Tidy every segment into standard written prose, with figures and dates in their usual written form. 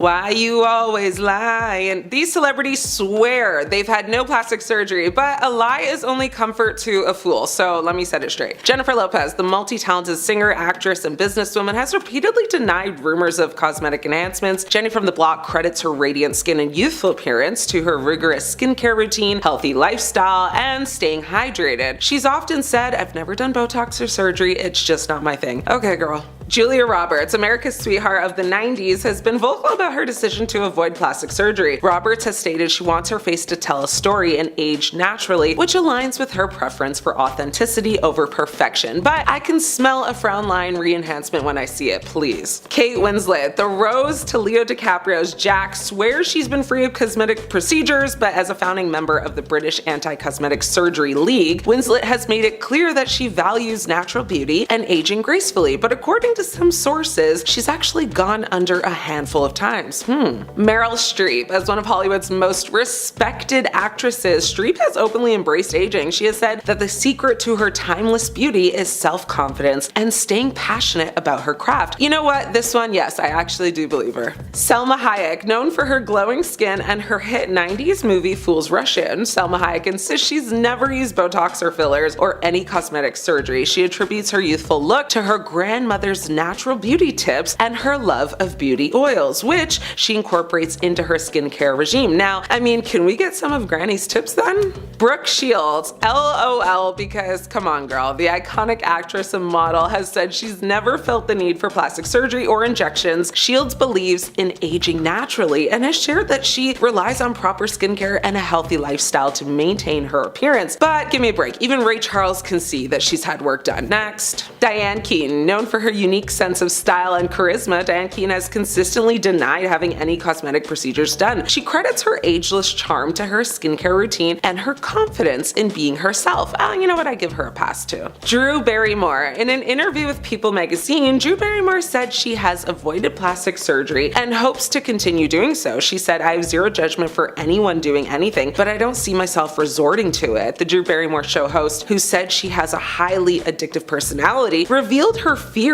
Why you always lie? And these celebrities swear they've had no plastic surgery, but a lie is only comfort to a fool, so let me set it straight. Jennifer Lopez, the multi-talented singer, actress, and businesswoman, has repeatedly denied rumors of cosmetic enhancements. Jenny from the Block credits her radiant skin and youthful appearance to her rigorous skincare routine, healthy lifestyle, and staying hydrated. She's often said, "I've never done Botox or surgery, it's just not my thing." Okay, girl. Julia Roberts, America's sweetheart of the 90s, has been vocal about her decision to avoid plastic surgery. Roberts has stated she wants her face to tell a story and age naturally, which aligns with her preference for authenticity over perfection. But I can smell a frown line re-enhancement when I see it, please. Kate Winslet, the Rose to Leo DiCaprio's Jack, swears she's been free of cosmetic procedures, but as a founding member of the British Anti-Cosmetic Surgery League, Winslet has made it clear that she values natural beauty and aging gracefully, but according to some sources, she's actually gone under a handful of times. Meryl Streep, as one of Hollywood's most respected actresses, Streep has openly embraced aging. She has said that the secret to her timeless beauty is self-confidence and staying passionate about her craft. You know what? This one, yes, I actually do believe her. Selma Hayek, known for her glowing skin and her hit 90s movie Fools Rush In, Selma Hayek insists she's never used Botox or fillers or any cosmetic surgery. She attributes her youthful look to her grandmother's natural beauty tips and her love of beauty oils, which she incorporates into her skincare regime. Now, I mean, can we get some of Granny's tips then? Brooke Shields, LOL, because come on girl, the iconic actress and model has said she's never felt the need for plastic surgery or injections. Shields believes in aging naturally and has shared that she relies on proper skincare and a healthy lifestyle to maintain her appearance. But give me a break, even Ray Charles can see that she's had work done. Next, Diane Keaton, known for her unique sense of style and charisma, Diane Keaton has consistently denied having any cosmetic procedures done. She credits her ageless charm to her skincare routine and her confidence in being herself. You know what, I give her a pass too. Drew Barrymore, in an interview with People magazine, Drew Barrymore said she has avoided plastic surgery and hopes to continue doing so. She said, "I have zero judgment for anyone doing anything, but I don't see myself resorting to it." The Drew Barrymore show host, who said she has a highly addictive personality, revealed her fear,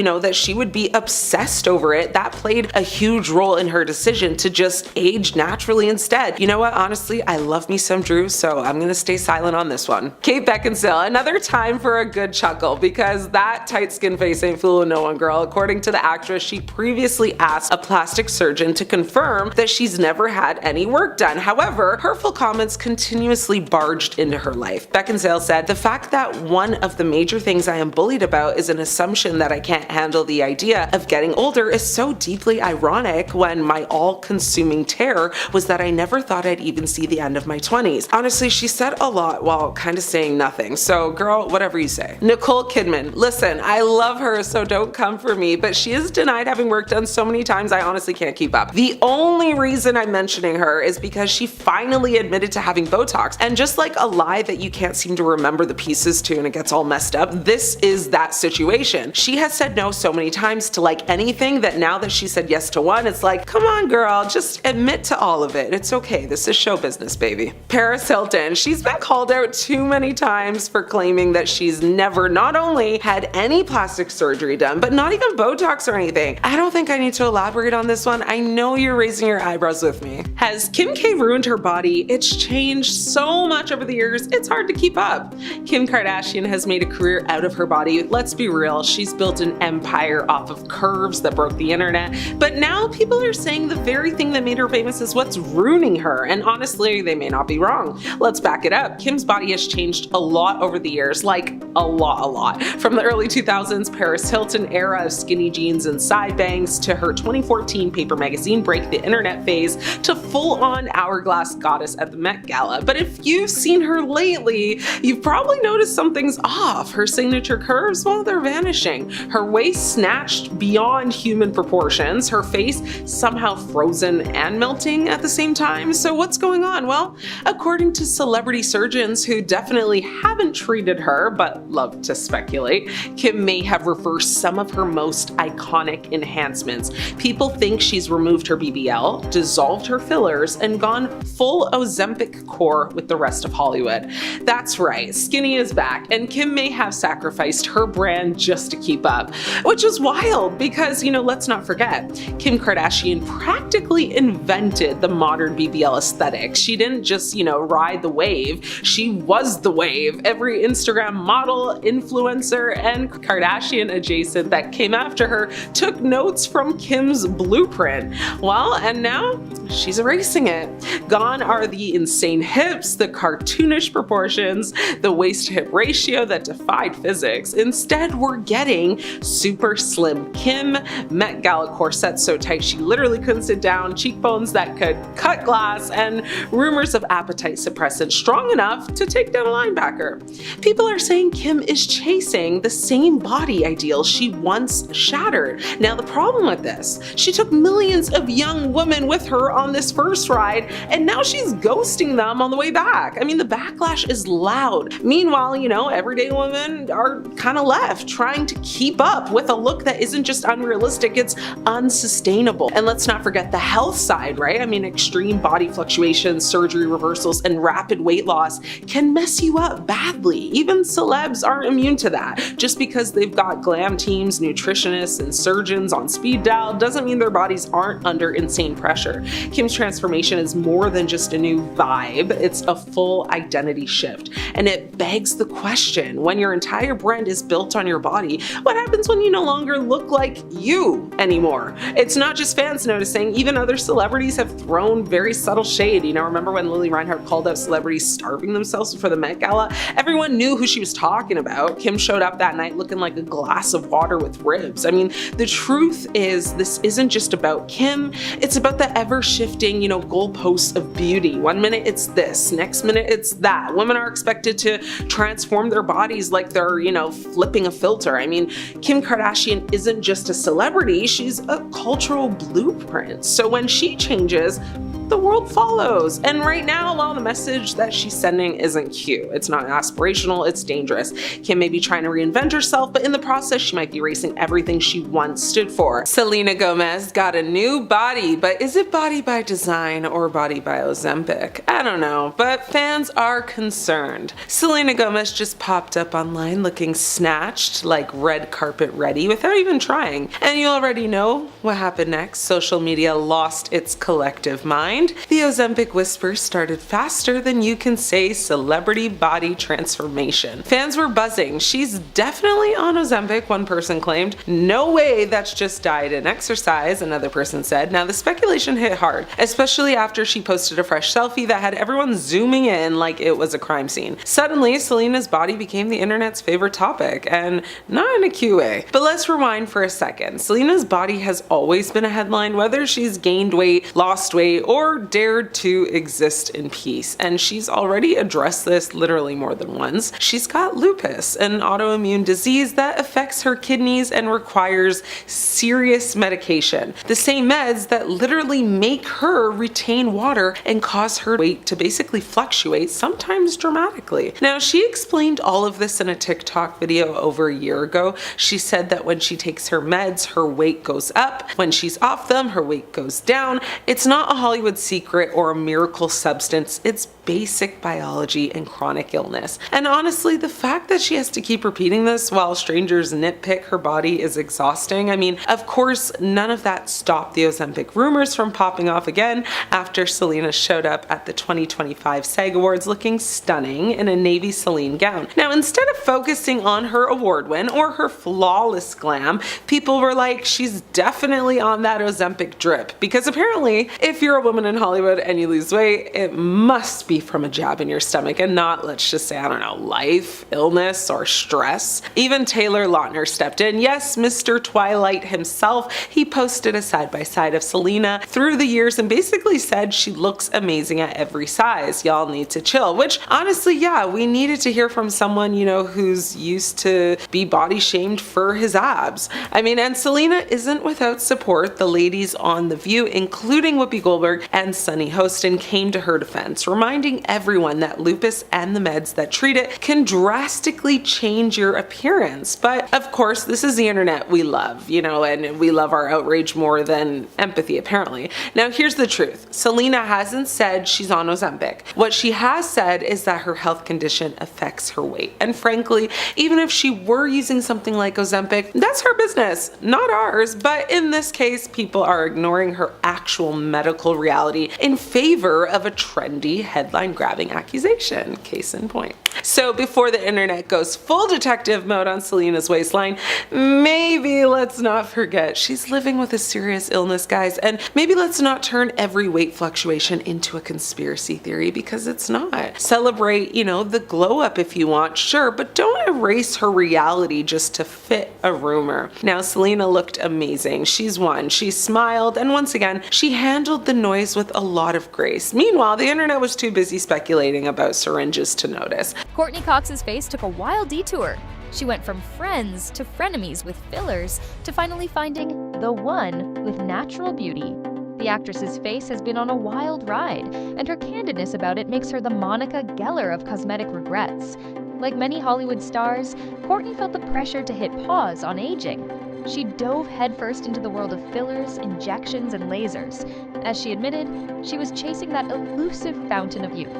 that she would be obsessed over it. That played a huge role in her decision to just age naturally instead. You know what, honestly, I love me some Drew, so I'm gonna stay silent on this one. Kate Beckinsale, another time for a good chuckle, because that tight skin face ain't fooling no one, girl. According to the actress, she previously asked a plastic surgeon to confirm that she's never had any work done. However, hurtful comments continuously barged into her life. Beckinsale said, "The fact that one of the major things I am bullied about is an assumption that I can't handle the idea of getting older is so deeply ironic when my all-consuming terror was that I never thought I'd even see the end of my 20s. Honestly, she said a lot while kind of saying nothing, so girl, whatever you say. Nicole Kidman, listen, I love her, so don't come for me, but she has denied having work done so many times I honestly can't keep up. The only reason I'm mentioning her is because she finally admitted to having Botox, and just like a lie that you can't seem to remember the pieces to and it gets all messed up, this is that situation. She has said no so many times to like anything that now that she said yes to one, it's like, come on girl, just admit to all of it. It's okay, this is show business, baby. Paris Hilton, she's been called out too many times for claiming that she's never not only had any plastic surgery done, but not even Botox or anything. I don't think I need to elaborate on this one. I know you're raising your eyebrows with me. Has Kim K ruined her body? It's changed so much over the years, it's hard to keep up. Kim Kardashian has made a career out of her body. Let's be real, she's built an empire off of curves that broke the internet, but now people are saying the very thing that made her famous is what's ruining her, and honestly, they may not be wrong. Let's back it up. Kim's body has changed a lot over the years, like a lot. From the early 2000s Paris Hilton era of skinny jeans and side bangs to her 2014 Paper Magazine break the internet phase to full-on hourglass goddess at the Met Gala. But if you've seen her lately, you've probably noticed something's off. Her signature curves, well, they're vanishing. Her waist snatched beyond human proportions, her face somehow frozen and melting at the same time. So what's going on? Well, according to celebrity surgeons who definitely haven't treated her but love to speculate, Kim may have reversed some of her most iconic enhancements. People think she's removed her BBL, dissolved her fillers, and gone full Ozempic core with the rest of Hollywood. That's right, skinny is back, and Kim may have sacrificed her brand just to keep up. which is wild because, let's not forget, Kim Kardashian practically invented the modern BBL aesthetic. She didn't just, ride the wave, she was the wave. Every Instagram model, influencer, and Kardashian adjacent that came after her took notes from Kim's blueprint. Well, and now she's erasing it. Gone are the insane hips, the cartoonish proportions, the waist-to-hip ratio that defied physics. Instead, we're getting super slim Kim, Met Gala corsets so tight she literally couldn't sit down, cheekbones that could cut glass, and rumors of appetite suppressant strong enough to take down a linebacker. People are saying Kim is chasing the same body ideal she once shattered. Now, the problem with this, she took millions of young women with her on this first ride, and now she's ghosting them on the way back. I mean, the backlash is loud. Meanwhile, everyday women are kind of left trying to keep up with a look that isn't just unrealistic, it's unsustainable. And let's not forget the health side, right? I mean, extreme body fluctuations, surgery reversals, and rapid weight loss can mess you up badly. Even celebs aren't immune to that. Just because they've got glam teams, nutritionists, and surgeons on speed dial doesn't mean their bodies aren't under insane pressure. Kim's transformation is more than just a new vibe, it's a full identity shift. And it begs the question, when your entire brand is built on your body, what happens when you no longer look like you anymore? It's not just fans noticing, even other celebrities have thrown very subtle shade. Remember when Lily Reinhart called out celebrities starving themselves for the Met Gala? Everyone knew who she was talking about. Kim showed up that night looking like a glass of water with ribs. I mean, the truth is, this isn't just about Kim, it's about the ever-shifting, goalposts of beauty. One minute it's this, next minute it's that. Women are expected to transform their bodies like they're, flipping a filter. I mean, Kim Kardashian isn't just a celebrity, she's a cultural blueprint. So when she changes, the world follows. And right now, while the message that she's sending isn't cute, it's not aspirational, it's dangerous. Kim may be trying to reinvent herself, but in the process, she might be erasing everything she once stood for. Selena Gomez got a new body, but is it body by design or body by Ozempic? I don't know, but fans are concerned. Selena Gomez just popped up online looking snatched, like red carpet ready, without even trying. And you already know what happened next. Social media lost its collective mind. The Ozempic whisper started faster than you can say celebrity body transformation. Fans were buzzing. She's definitely on Ozempic, one person claimed. No way, that's just diet and exercise, another person said. Now the speculation hit hard, especially after she posted a fresh selfie that had everyone zooming in like it was a crime scene. Suddenly, Selena's body became the internet's favorite topic, and not in a cute way. But let's rewind for a second. Selena's body has always been a headline, whether she's gained weight, lost weight, or dared to exist in peace. And she's already addressed this literally more than once. She's got lupus, an autoimmune disease that affects her kidneys and requires serious medication. The same meds that literally make her retain water and cause her weight to basically fluctuate, sometimes dramatically. Now, she explained all of this in a TikTok video over a year ago. She said that when she takes her meds, her weight goes up. When she's off them, her weight goes down. It's not a Hollywood secret or a miracle substance, it's basic biology and chronic illness. And honestly, the fact that she has to keep repeating this while strangers nitpick her body is exhausting. I mean, of course, none of that stopped the Ozempic rumors from popping off again after Selena showed up at the 2025 SAG Awards looking stunning in a navy Celine gown. Now, instead of focusing on her award win or her flawless glam, people were like, she's definitely on that Ozempic drip. Because apparently, if you're a woman in Hollywood and you lose weight, it must be from a jab in your stomach and not, let's just say, I don't know, life, illness, or stress. Even Taylor Lautner stepped in. Yes, Mr. Twilight himself. He posted a side-by-side of Selena through the years and basically said she looks amazing at every size. Y'all need to chill. Which, honestly, yeah, we needed to hear from someone, who's used to be body shamed for his abs. I mean, and Selena isn't without support. The ladies on The View, including Whoopi Goldberg and Sunny Hostin, came to her defense, reminding reminding everyone that lupus and the meds that treat it can drastically change your appearance. But of course, this is the internet we love, and we love our outrage more than empathy, apparently. Now, here's the truth. Selena hasn't said she's on Ozempic. What she has said is that her health condition affects her weight. And frankly, even if she were using something like Ozempic, that's her business, not ours. But in this case, people are ignoring her actual medical reality in favor of a trendy headline-grabbing accusation. Case in point. So before the internet goes full detective mode on Selena's waistline, maybe let's not forget she's living with a serious illness, guys, and maybe let's not turn every weight fluctuation into a conspiracy theory, because it's not. Celebrate, the glow up if you want, sure, but don't erase her reality just to fit a rumor. Now, Selena looked amazing. She's won. She smiled, and once again, she handled the noise with a lot of grace. Meanwhile, the internet was too busy speculating about syringes to notice. Courtney Cox's face took a wild detour. She went from friends to frenemies with fillers to finally finding the one with natural beauty. The actress's face has been on a wild ride, and her candidness about it makes her the Monica Geller of cosmetic regrets. Like many Hollywood stars, Courtney felt the pressure to hit pause on aging. She dove headfirst into the world of fillers, injections, and lasers. As she admitted, she was chasing that elusive fountain of youth.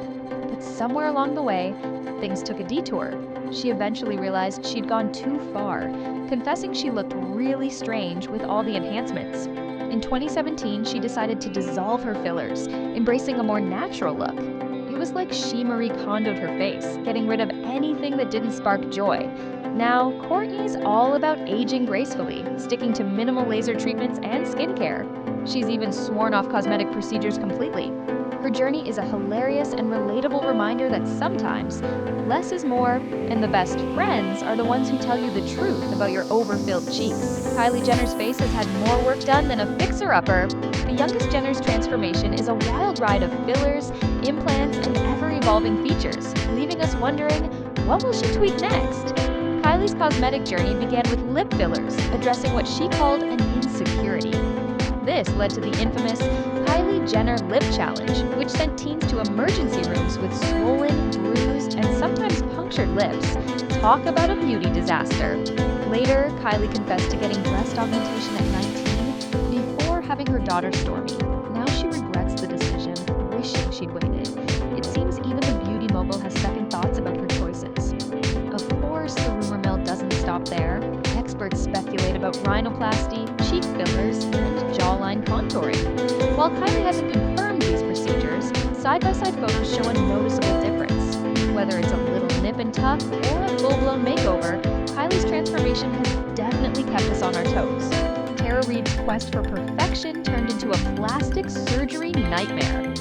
But somewhere along the way, things took a detour. She eventually realized she'd gone too far, confessing she looked really strange with all the enhancements. In 2017, she decided to dissolve her fillers, embracing a more natural look. It was like she Marie Kondo'd her face, getting rid of anything that didn't spark joy. Now, Courtney's all about aging gracefully, sticking to minimal laser treatments and skincare. She's even sworn off cosmetic procedures completely. Her journey is a hilarious and relatable reminder that sometimes less is more, and the best friends are the ones who tell you the truth about your overfilled cheeks. Kylie Jenner's face has had more work done than a fixer-upper. The youngest Jenner's transformation is a wild ride of fillers, implants, and ever-evolving features, leaving us wondering, what will she tweak next? Kylie's cosmetic journey began with lip fillers, addressing what she called an insecurity. This led to the infamous Kylie Jenner Lip Challenge, which sent teens to emergency rooms with swollen, bruised, and sometimes punctured lips. Talk about a beauty disaster. Later, Kylie confessed to getting breast augmentation at 19 before having her daughter Stormi. Now she regrets the decision, wishing she'd waited. It seems even the beauty mogul has second thoughts about her choices. Of course, the rumor mill doesn't stop there. Experts speculate about rhinoplasty, cheek fillers, and jawline contouring. While Kylie hasn't confirmed these procedures, side-by-side photos show a noticeable difference. Whether it's a little nip and tuck or a full-blown makeover, Kylie's transformation has definitely kept us on our toes. Tara Reid's quest for perfection turned into a plastic surgery nightmare.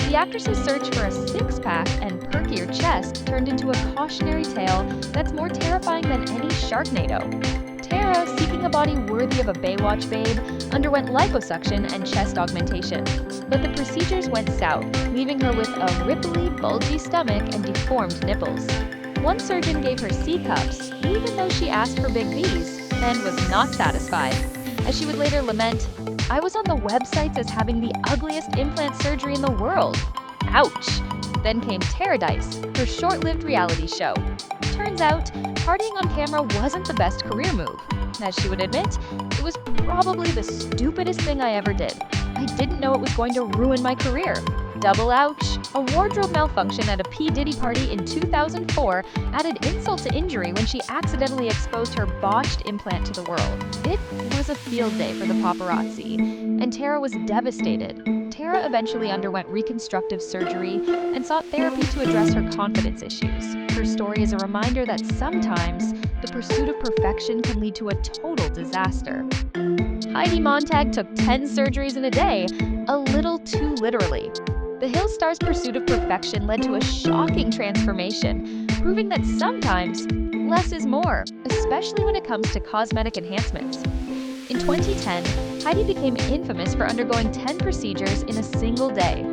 The actress's search for a six-pack and perkier chest turned into a cautionary tale that's more terrifying than any Sharknado. Tara, seeking a body worthy of a Baywatch babe, underwent liposuction and chest augmentation. But the procedures went south, leaving her with a ripply, bulgy stomach and deformed nipples. One surgeon gave her C-cups, even though she asked for big B's, and was not satisfied. As she would later lament, "I was on the websites as having the ugliest implant surgery in the world. Ouch." Then came Paradise, her short-lived reality show. Turns out, partying on camera wasn't the best career move. As she would admit, it was probably the stupidest thing I ever did. I didn't know it was going to ruin my career. Double ouch. A wardrobe malfunction at a P. Diddy party in 2004 added insult to injury when she accidentally exposed her botched implant to the world. It was a field day for the paparazzi, and Tara was devastated. Tara eventually underwent reconstructive surgery and sought therapy to address her confidence issues. Her story is a reminder that sometimes the pursuit of perfection can lead to a total disaster. Heidi Montag took 10 surgeries in a day, a little too literally. The Hill star's pursuit of perfection led to a shocking transformation, proving that sometimes less is more, especially when it comes to cosmetic enhancements. In 2010, Heidi became infamous for undergoing 10 procedures in a single day.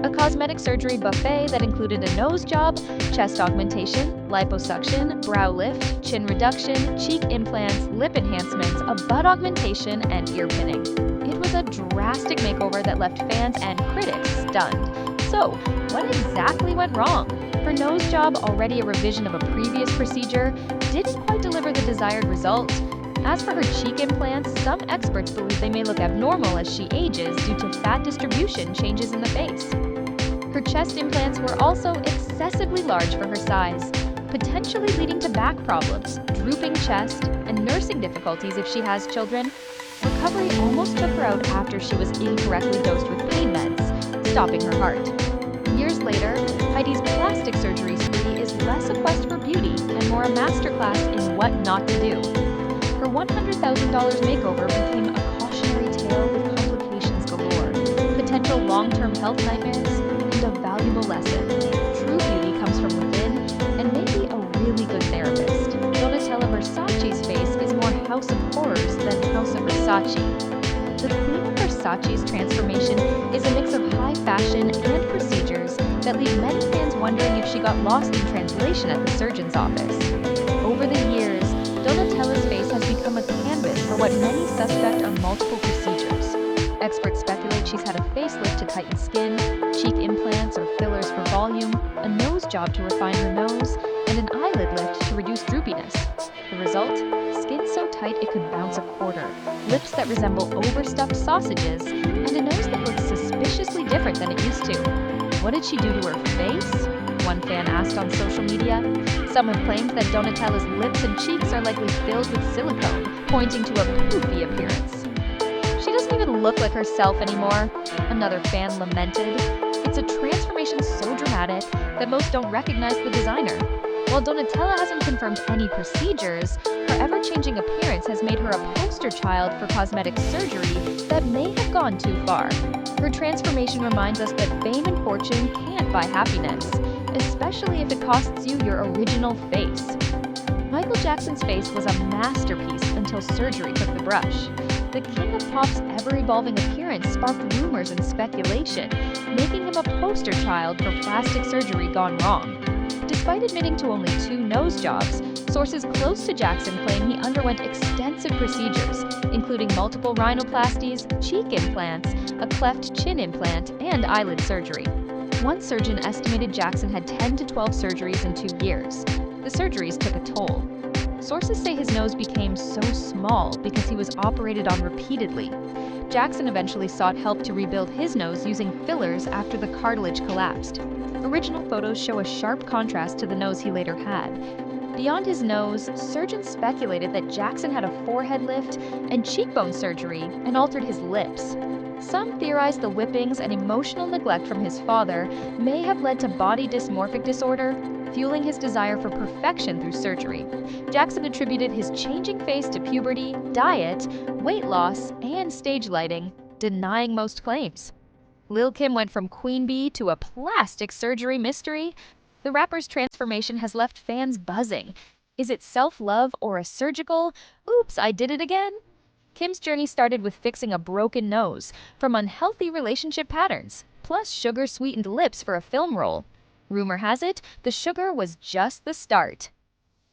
A cosmetic surgery buffet that included a nose job, chest augmentation, liposuction, brow lift, chin reduction, cheek implants, lip enhancements, a butt augmentation, and ear pinning. It was a drastic makeover that left fans and critics stunned. So, what exactly went wrong? Her nose job, already a revision of a previous procedure, didn't quite deliver the desired result. As for her cheek implants, some experts believe they may look abnormal as she ages due to fat distribution changes in the face. Her chest implants were also excessively large for her size, potentially leading to back problems, drooping chest, and nursing difficulties if she has children. Recovery almost took her out after she was incorrectly dosed with pain meds, stopping her heart. Years later, Heidi's plastic surgery spree is less a quest for beauty and more a masterclass in what not to do. Her $100,000 makeover became a cautionary tale with complications galore, potential long-term health nightmares, and a valuable lesson. True beauty comes from within, and maybe a really good therapist. Donatella Versace's face is more House of Horrors than House of Versace. The Queen of Versace's transformation is a mix of high fashion and procedures that leave many fans wondering if she got lost in translation at the surgeon's office. Over the years, Donatella's face has become a canvas for what many suspect are multiple procedures. Experts speculate she's had a facelift to tighten skin, cheek implants or fillers for volume, a nose job to refine her nose, and an eyelid lift to reduce droopiness. The result? Skin so tight it could bounce a quarter, lips that resemble overstuffed sausages, and a nose that looks suspiciously different than it used to. What did she do to her face? One fan asked on social media. Some have claimed that Donatella's lips and cheeks are likely filled with silicone, pointing to a poofy appearance. She doesn't even look like herself anymore, another fan lamented. It's a transformation so dramatic that most don't recognize the designer. While Donatella hasn't confirmed any procedures, her ever-changing appearance has made her a poster child for cosmetic surgery that may have gone too far. Her transformation reminds us that fame and fortune can't buy happiness, especially if it costs you your original face. Michael Jackson's face was a masterpiece until surgery took the brush. The king of pop's ever-evolving appearance sparked rumors and speculation, making him a poster child for plastic surgery gone wrong. Despite admitting to only 2 nose jobs, sources close to Jackson claim he underwent extensive procedures, including multiple rhinoplasties, cheek implants, a cleft chin implant, and eyelid surgery. One surgeon estimated Jackson had 10 to 12 surgeries in 2 years. The surgeries took a toll. Sources say his nose became so small because he was operated on repeatedly. Jackson eventually sought help to rebuild his nose using fillers after the cartilage collapsed. Original photos show a sharp contrast to the nose he later had. Beyond his nose, surgeons speculated that Jackson had a forehead lift and cheekbone surgery and altered his lips. Some theorize the whippings and emotional neglect from his father may have led to body dysmorphic disorder, fueling his desire for perfection through surgery. Jackson attributed his changing face to puberty, diet, weight loss, and stage lighting, denying most claims. Lil' Kim went from queen bee to a plastic surgery mystery. The rapper's transformation has left fans buzzing. Is it self-love or a surgical, "oops, I did it again"? Kim's journey started with fixing a broken nose, from unhealthy relationship patterns, plus sugar-sweetened lips for a film role. Rumor has it, the sugar was just the start.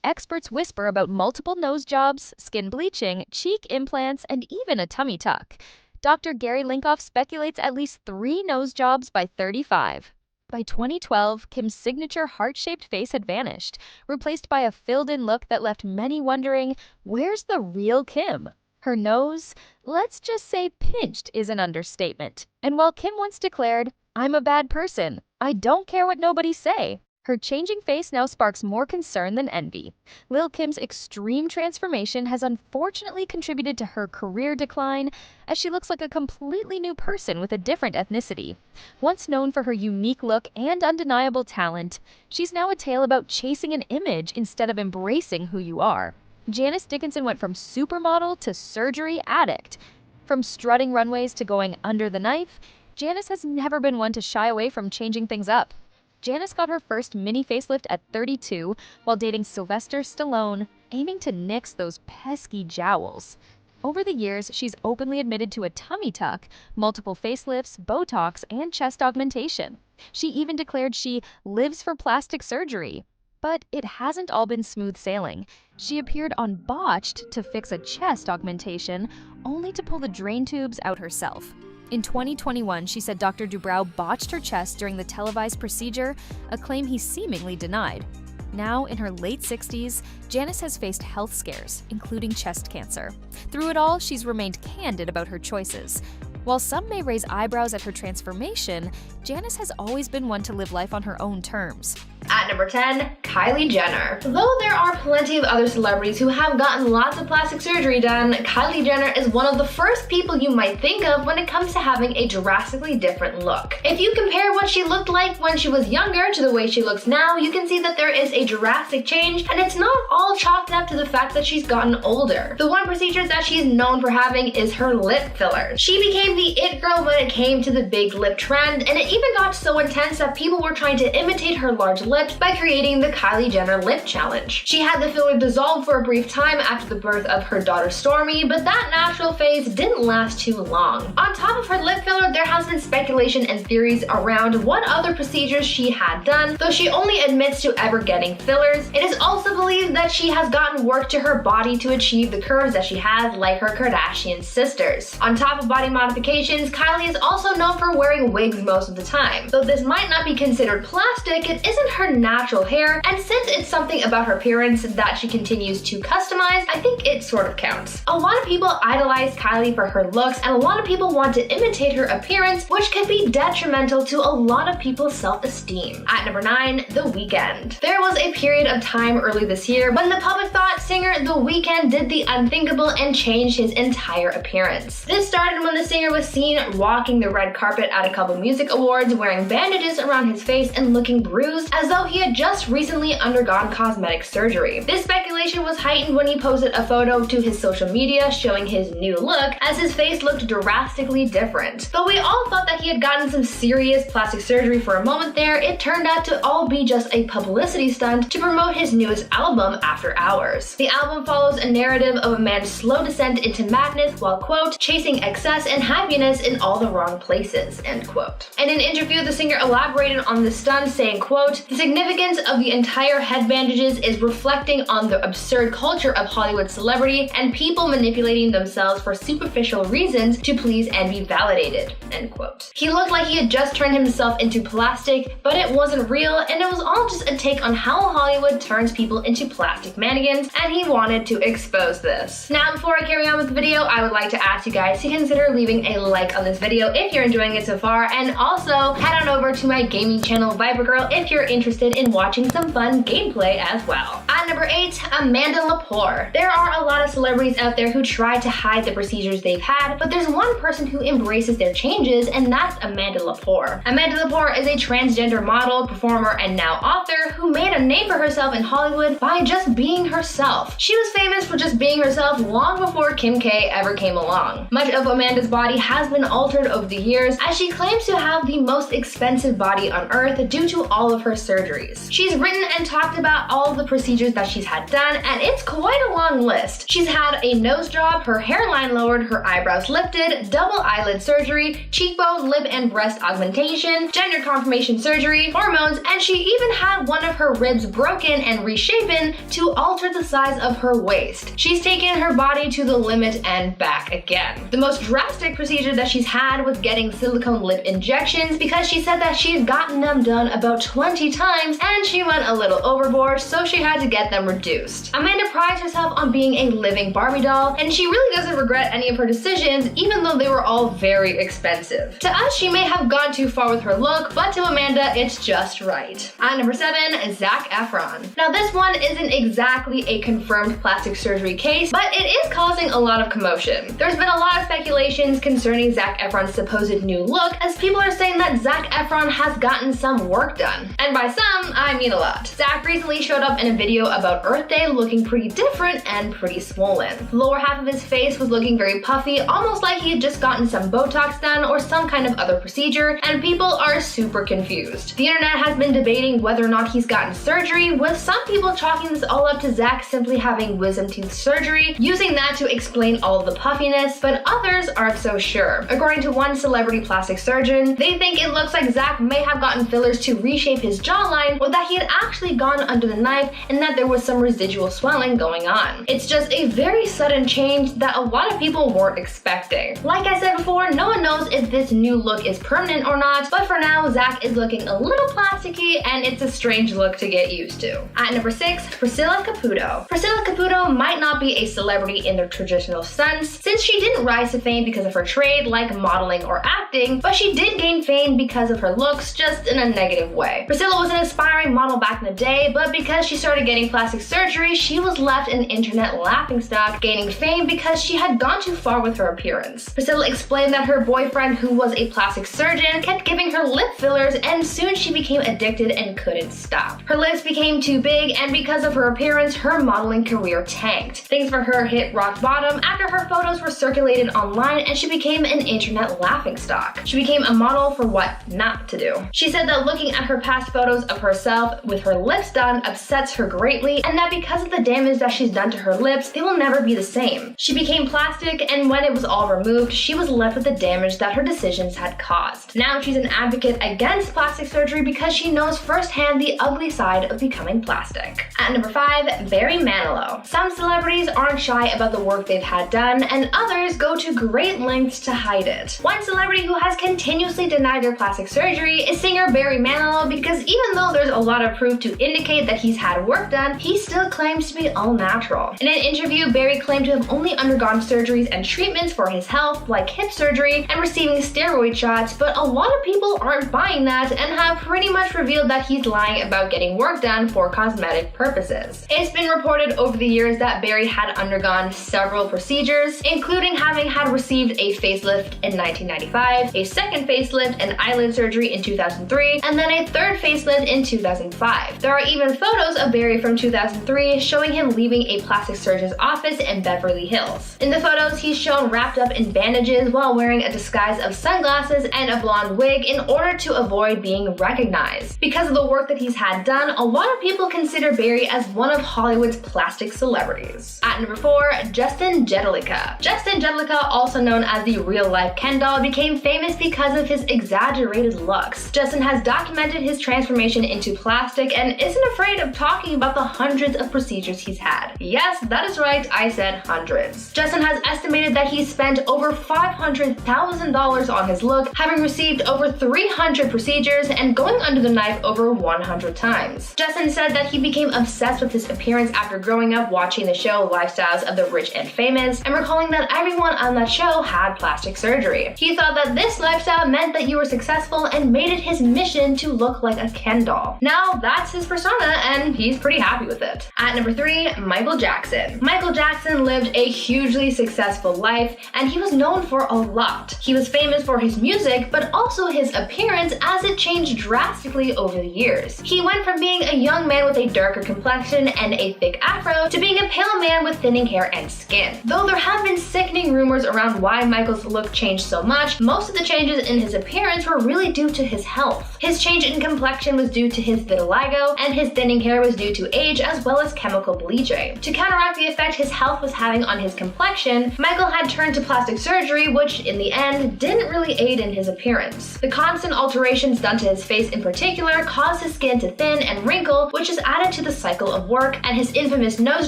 Experts whisper about multiple nose jobs, skin bleaching, cheek implants, and even a tummy tuck. Dr. Gary Linkoff speculates at least 3 nose jobs by 35. By 2012, Kim's signature heart-shaped face had vanished, replaced by a filled-in look that left many wondering, where's the real Kim? Her nose, let's just say pinched, is an understatement. And while Kim once declared, "I'm a bad person, I don't care what nobody say," her changing face now sparks more concern than envy. Lil' Kim's extreme transformation has unfortunately contributed to her career decline, as she looks like a completely new person with a different ethnicity. Once known for her unique look and undeniable talent, she's now a tale about chasing an image instead of embracing who you are. Janice Dickinson went from supermodel to surgery addict. From strutting runways to going under the knife, Janice has never been one to shy away from changing things up. Janice got her first mini facelift at 32 while dating Sylvester Stallone, aiming to nix those pesky jowls. Over the years, she's openly admitted to a tummy tuck, multiple facelifts, Botox, and chest augmentation. She even declared she lives for plastic surgery. But it hasn't all been smooth sailing. She appeared on Botched to fix a chest augmentation, only to pull the drain tubes out herself. In 2021, she said Dr. Dubrow botched her chest during the televised procedure, a claim he seemingly denied. Now, in her late 60s, Janice has faced health scares, including chest cancer. Through it all, she's remained candid about her choices. While some may raise eyebrows at her transformation, Janice has always been one to live life on her own terms. At number 10, Kylie Jenner. Though there are plenty of other celebrities who have gotten lots of plastic surgery done, Kylie Jenner is one of the first people you might think of when it comes to having a drastically different look. If you compare what she looked like when she was younger to the way she looks now, you can see that there is a drastic change, and it's not all chalked up to the fact that she's gotten older. The one procedure that she's known for having is her lip fillers. She became the it girl when it came to the big lip trend, and it even got so intense that people were trying to imitate her large lips by creating the Kylie Jenner Lip Challenge. She had the filler dissolve for a brief time after the birth of her daughter Stormi, but that natural phase didn't last too long. On top of her lip filler, there has been speculation and theories around what other procedures she had done, though she only admits to ever getting fillers. It is also believed that she has gotten work to her body to achieve the curves that she has, like her Kardashian sisters. On top of body modifications, Kylie is also known for wearing wigs most of the time. Though this might not be considered plastic, it isn't her natural hair, and since it's something about her appearance that she continues to customize, I think it sort of counts. A lot of people idolize Kylie for her looks, and a lot of people want to imitate her appearance, which could be detrimental to a lot of people's self-esteem. At number 9, The Weeknd. There was a period of time early this year when the public thought singer The Weeknd did the unthinkable and changed his entire appearance. This started when the singer was seen walking the red carpet at a couple music awards wearing bandages around his face and looking bruised as though he had just recently undergone cosmetic surgery. This speculation was heightened when he posted a photo to his social media showing his new look, as his face looked drastically different. Though we all thought that he had gotten some serious plastic surgery for a moment there, it turned out to all be just a publicity stunt to promote his newest album, After Hours. The album follows a narrative of a man's slow descent into madness while, quote, chasing excess and happiness in all the wrong places, end quote. In an interview, the singer elaborated on the stunt, saying, quote, the significance of the entire head bandages is reflecting on the absurd culture of Hollywood celebrity and people manipulating themselves for superficial reasons to please and be validated, end quote. He looked like he had just turned himself into plastic, but it wasn't real, and it was all just a take on how Hollywood turns people into plastic mannequins, and he wanted to expose this. Now, before I carry on with the video, I would like to ask you guys to consider leaving a like on this video if you're enjoying it so far, and also head on over to my gaming channel Viper Girl if you're interested in watching some fun gameplay as well. At number 8, Amanda Lepore. There are a lot of celebrities out there who try to hide the procedures they've had, but there's one person who embraces their changes, and that's Amanda Lepore. Amanda Lepore is a transgender model, performer, and now author who made a name for herself in Hollywood by just being herself. She was famous for just being herself long before Kim K ever came along. Much of Amanda's body has been altered over the years, as she claims to have the most expensive body on earth due to all of her surgeries. She's written and talked about all of the procedures that she's had done, and it's quite a long list. She's had a nose job, her hairline lowered, her eyebrows lifted, double eyelid surgery, cheekbone, lip and breast augmentation, gender confirmation surgery, hormones, and she even had one of her ribs broken and reshapen to alter the size of her waist. She's taken her body to the limit and back again. The most drastic procedure that she's had was getting silicone lip injections, because she said that she had gotten them done about 20 times and she went a little overboard, so she had to get them reduced. Amanda prides herself on being a living Barbie doll, and she really doesn't regret any of her decisions, even though they were all very expensive. To us, she may have gone too far with her look, but to Amanda, it's just right. At number 7, Zac Efron. Now this one isn't exactly a confirmed plastic surgery case, but it is causing a lot of commotion. There's been a lot of speculations concerning Zac Efron's supposed new look, as people are saying that Zac Efron has gotten some work done. And by some, I mean a lot. Zac recently showed up in a video about Earth Day looking pretty different and pretty swollen. The lower half of his face was looking very puffy, almost like he had just gotten some Botox done or some kind of other procedure, and people are super confused. The internet has been debating whether or not he's gotten surgery, with some people chalking this all up to Zac simply having wisdom tooth surgery, using that to explain all of the puffiness, but others aren't so sure. According to one celebrity plastic surgeon, they think it looks like Zac may have gotten fillers to reshape his jawline, or that he had actually gone under the knife and that that there was some residual swelling going on. It's just a very sudden change that a lot of people weren't expecting. Like I said before, no one knows if this new look is permanent or not, but for now, Zach is looking a little plasticky and it's a strange look to get used to. At number 6, Priscilla Caputo. Priscilla Caputo might not be a celebrity in the traditional sense, since she didn't rise to fame because of her trade like modeling or acting, but she did gain fame because of her looks, just in a negative way. Priscilla was an aspiring model back in the day, but because she started getting plastic surgery, she was left an internet laughingstock, gaining fame because she had gone too far with her appearance. Priscilla explained that her boyfriend, who was a plastic surgeon, kept giving her lip fillers, and soon she became addicted and couldn't stop. Her lips became too big, and because of her appearance, her modeling career tanked. Things for her hit rock bottom after her photos were circulated online and she became an internet laughingstock. She became a model for what not to do. She said that looking at her past photos of herself with her lips done upsets her greatly, and that because of the damage that she's done to her lips, they will never be the same. She became plastic, and when it was all removed, she was left with the damage that her decisions had caused. Now she's an advocate against plastic surgery because she knows firsthand the ugly side of becoming plastic. At number 5, Barry Manilow. Some celebrities aren't shy about the work they've had done, and others go to great lengths to hide it. One celebrity who has continuously denied their plastic surgery is singer Barry Manilow, because even though there's a lot of proof to indicate that he's had work done, he still claims to be all natural. In an interview, Barry claimed to have only undergone surgeries and treatments for his health, like hip surgery and receiving steroid shots, but a lot of people aren't buying that and have pretty much revealed that he's lying about getting work done for cosmetic purposes. It's been reported over the years that Barry had undergone several procedures, including having had received a facelift in 1995, a second facelift and eyelid surgery in 2003, and then a third facelift in 2005. There are even photos of Barry from 2003 showing him leaving a plastic surgeon's office in Beverly Hills. In the photos, he's shown wrapped up in bandages while wearing a disguise of sunglasses and a blonde wig in order to avoid being recognized. Because of the work that he's had done, a lot of people consider Barry as one of Hollywood's plastic celebrities. At number 4, Justin Jedlicka. Justin Jedlicka, also known as the real-life Ken doll, became famous because of his exaggerated looks. Justin has documented his transformation into plastic and isn't afraid of talking about the hundreds of procedures he's had. Yes, that is right, I said hundreds. Justin has estimated that he's spent over $500,000 on his look, having received over 300 procedures and going under the knife over 100 times. Justin said that he became obsessed with his appearance after growing up watching the show Lifestyles of the Rich and Famous and recalling that everyone on that show had plastic surgery. He thought that this lifestyle meant that you were successful and made it his mission to look like a Ken doll. Now that's his persona and he's pretty happy with it. At number 3, Michael Jackson. Michael Jackson lived a hugely successful life and he was known for a lot. He was famous for his music, but also his appearance, as it changed drastically over the years. He went from being a young man with a darker complexion and a thick afro to being a pale man with thinning hair and skin. Though there have been sickening rumors around why Michael's look changed so much, most of the changes in his appearance were really due to his health. His change in complexion was due to his vitiligo, and his thinning hair was due to age as well as chemical bleaching. To counteract the effect his health was having on his complexion, Michael had turned to plastic surgery, which in the end didn't really aid in his appearance. The constant alterations done to his face in particular caused his skin to thin and wrinkle, which is added to the cycle of work, and his infamous nose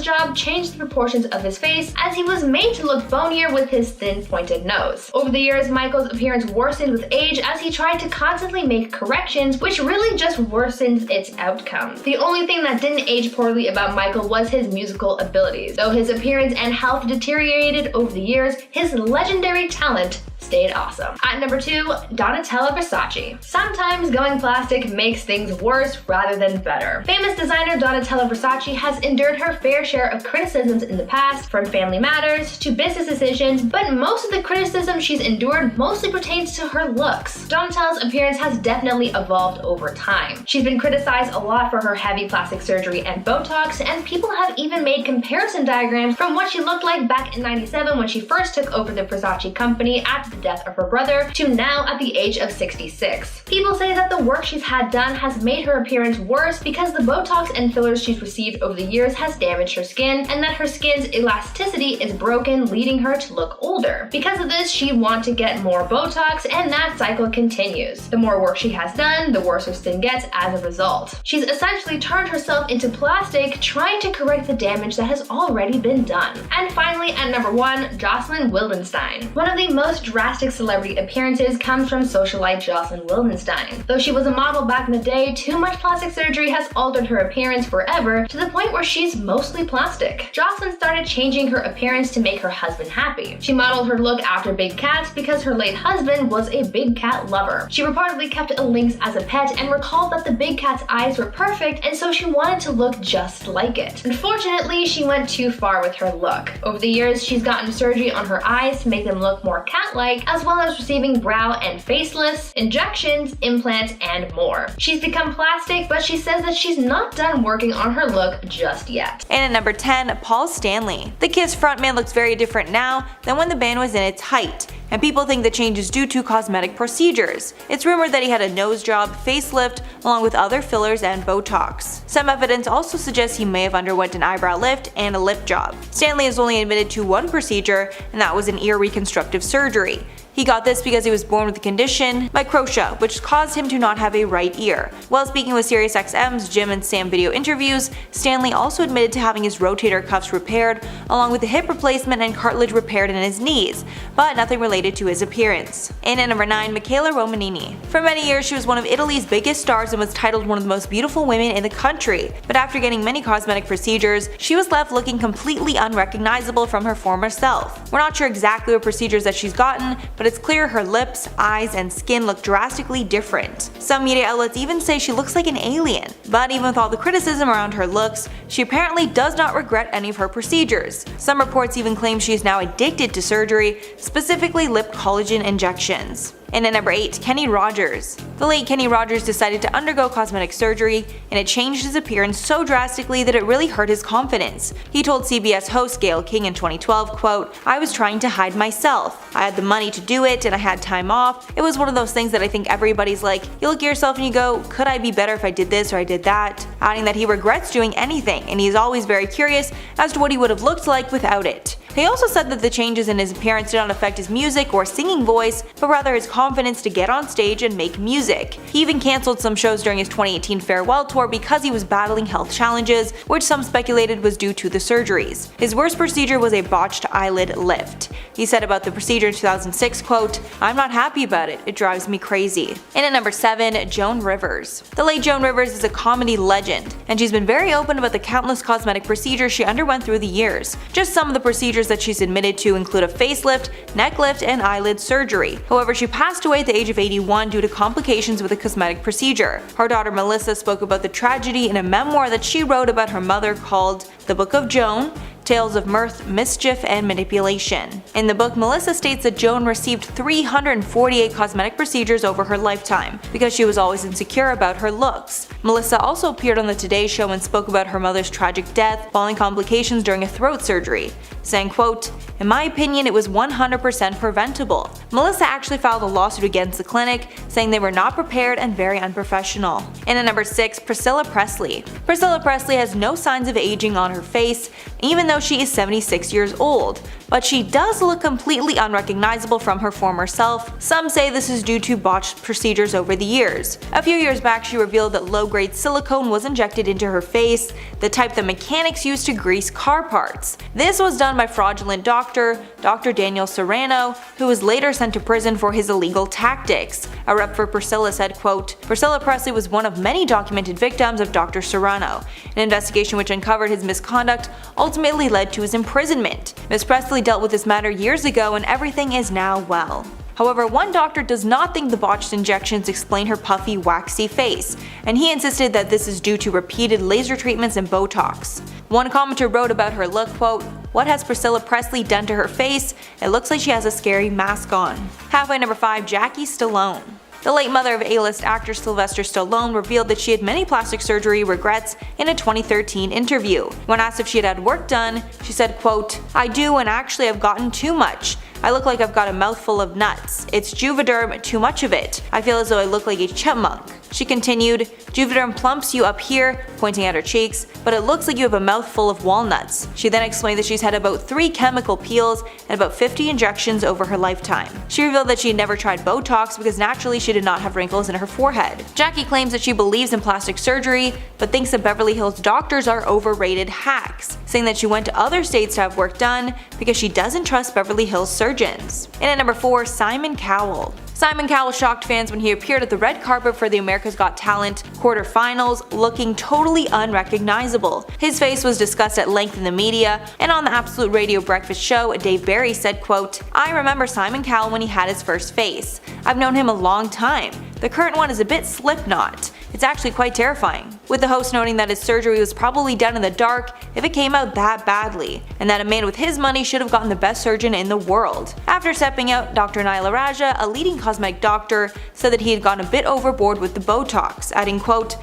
job changed the proportions of his face as he was made to look bonier with his thin pointed nose. Over the years, Michael's appearance worsened with age as he tried to constantly make corrections, which really just worsened its outcome. The only thing that didn't age poorly about Michael was his musical abilities. Though his appearance and health deteriorated over the years, his legendary talent stayed awesome. At number 2, Donatella Versace. Sometimes going plastic makes things worse rather than better. Famous designer Donatella Versace has endured her fair share of criticisms in the past, from Family Matters to business decisions, but most of the criticism she's endured mostly pertains to her looks. Donatella's appearance has definitely evolved over time. She's been criticized a lot for her heavy plastic surgery and Botox, and people have even made comparison diagrams from what she looked like back in '97 when she first took over the Versace company at after the death of her brother to now at the age of 66. People say that the work she's had done has made her appearance worse because the Botox and fillers she's received over the years has damaged her skin, and that her skin's elasticity is broken, leading her to look older. Because of this, she wants to get more Botox, and that cycle continues. The more work she has done, the worse her skin gets as a result. She's essentially turned herself into plastic, trying to correct the damage that has already been done. And finally, at number 1, Jocelyn Wildenstein. One of the most drastic celebrity appearances comes from socialite Jocelyn Wildenstein. Though she was a model back in the day, too much plastic surgery has altered her appearance forever to the point where she's mostly plastic. Jocelyn started changing her appearance to make her husband happy. She modeled her look after big cats because her late husband was a big cat lover. She reportedly kept a lynx as a pet and recalled that the big cat's eyes were perfect, and so she wanted to look just like it. Unfortunately, she went too far with her look. Over the years, she's gotten surgery on her eyes to make them look more cat-like, as well as receiving brow and facelifts, injections, implants, and more. She's become plastic, but she says that she's not done working on her look just yet. And at number 10, Paul Stanley. The Kiss frontman looks very different now than when the band was in its height, and people think the change is due to cosmetic procedures. It's rumored that he had a nose job, facelift, along with other fillers and Botox. Some evidence also suggests he may have underwent an eyebrow lift and a lip job. Stanley is only admitted to one procedure, and that was an ear reconstructive surgery. He got this because he was born with a condition, microtia, which caused him to not have a right ear. While speaking with SiriusXM's Jim and Sam video interviews, Stanley also admitted to having his rotator cuffs repaired, along with a hip replacement and cartilage repaired in his knees, but nothing related to his appearance. And at number 9, Michaela Romanini. For many years, she was one of Italy's biggest stars and was titled one of the most beautiful women in the country. But after getting many cosmetic procedures, she was left looking completely unrecognizable from her former self. We're not sure exactly what procedures that she's gotten, but it's clear her lips, eyes, and skin look drastically different. Some media outlets even say she looks like an alien. But even with all the criticism around her looks, she apparently does not regret any of her procedures. Some reports even claim she is now addicted to surgery, specifically lip collagen injections. And at number 8, Kenny Rogers. The late Kenny Rogers decided to undergo cosmetic surgery, and it changed his appearance so drastically that it really hurt his confidence. He told CBS host Gayle King in 2012, quote, "I was trying to hide myself. I had the money to do it and I had time off. It was one of those things that I think everybody's like, you look at yourself and you go, could I be better if I did this or I did that?" Adding that he regrets doing anything, and he's always very curious as to what he would have looked like without it. He also said that the changes in his appearance did not affect his music or singing voice, but rather his confidence to get on stage and make music. He even cancelled some shows during his 2018 farewell tour because he was battling health challenges, which some speculated was due to the surgeries. His worst procedure was a botched eyelid lift. He said about the procedure in 2006, quote, "I'm not happy about it. It drives me crazy." And at number 7, Joan Rivers. The late Joan Rivers is a comedy legend, and she's been very open about the countless cosmetic procedures she underwent through the years. Just some of the procedures that she's admitted to include a facelift, neck lift, and eyelid surgery. However, she passed away at the age of 81 due to complications with a cosmetic procedure. Her daughter Melissa spoke about the tragedy in a memoir that she wrote about her mother called The Book of Joan: Tales of Mirth, Mischief, and Manipulation. In the book, Melissa states that Joan received 348 cosmetic procedures over her lifetime because she was always insecure about her looks. Melissa also appeared on the Today Show and spoke about her mother's tragic death following complications during a throat surgery, saying, quote, "In my opinion, it was 100% preventable." Melissa actually filed a lawsuit against the clinic, saying they were not prepared and very unprofessional. And at number 6, Priscilla Presley. Priscilla Presley has no signs of aging on her face, even though she is 76 years old, but she does look completely unrecognizable from her former self. Some say this is due to botched procedures over the years. A few years back, she revealed that low-grade silicone was injected into her face, the type that mechanics use to grease car parts. This was done by fraudulent doctor, Dr. Daniel Serrano, who was later sent to prison for his illegal tactics. A rep for Priscilla said, quote, "Priscilla Presley was one of many documented victims of Dr. Serrano. An investigation which uncovered his misconduct ultimately led to his imprisonment. Ms. Presley dealt with this matter years ago and everything is now well." However, one doctor does not think the botched injections explain her puffy, waxy face, and he insisted that this is due to repeated laser treatments and Botox. One commenter wrote about her look, quote, "What has Priscilla Presley done to her face? It looks like she has a scary mask on." Halfway number 5, Jackie Stallone. The late mother of A-list actor Sylvester Stallone revealed that she had many plastic surgery regrets in a 2013 interview. When asked if she had had work done, she said, quote, "I do, and actually I've gotten too much. I look like I've got a mouthful of nuts. It's Juvederm, too much of it. I feel as though I look like a chipmunk. She continued, Juvederm plumps you up here, pointing at her cheeks, but it looks like you have a mouthful of walnuts. She then explained that she's had about 3 chemical peels and about 50 injections over her lifetime. She revealed that she had never tried Botox because naturally she did not have wrinkles in her forehead. Jackie claims that she believes in plastic surgery, but thinks that Beverly Hills doctors are overrated hacks, saying that she went to other states to have work done because she doesn't trust Beverly Hills surgeons. And at number 4, Simon Cowell. Simon Cowell shocked fans when he appeared at the red carpet for the America's Got Talent quarterfinals looking totally unrecognizable. His face was discussed at length in the media, and on the Absolute Radio Breakfast show, Dave Barry said, quote, I remember Simon Cowell when he had his first face. I've known him a long time. The current one is a bit Slipknot. It's actually quite terrifying. With the host noting that his surgery was probably done in the dark if it came out that badly, and that a man with his money should have gotten the best surgeon in the world. After stepping out, Dr. Naila Raja, a leading cosmetic doctor, said that he had gone a bit overboard with the Botox, adding quote,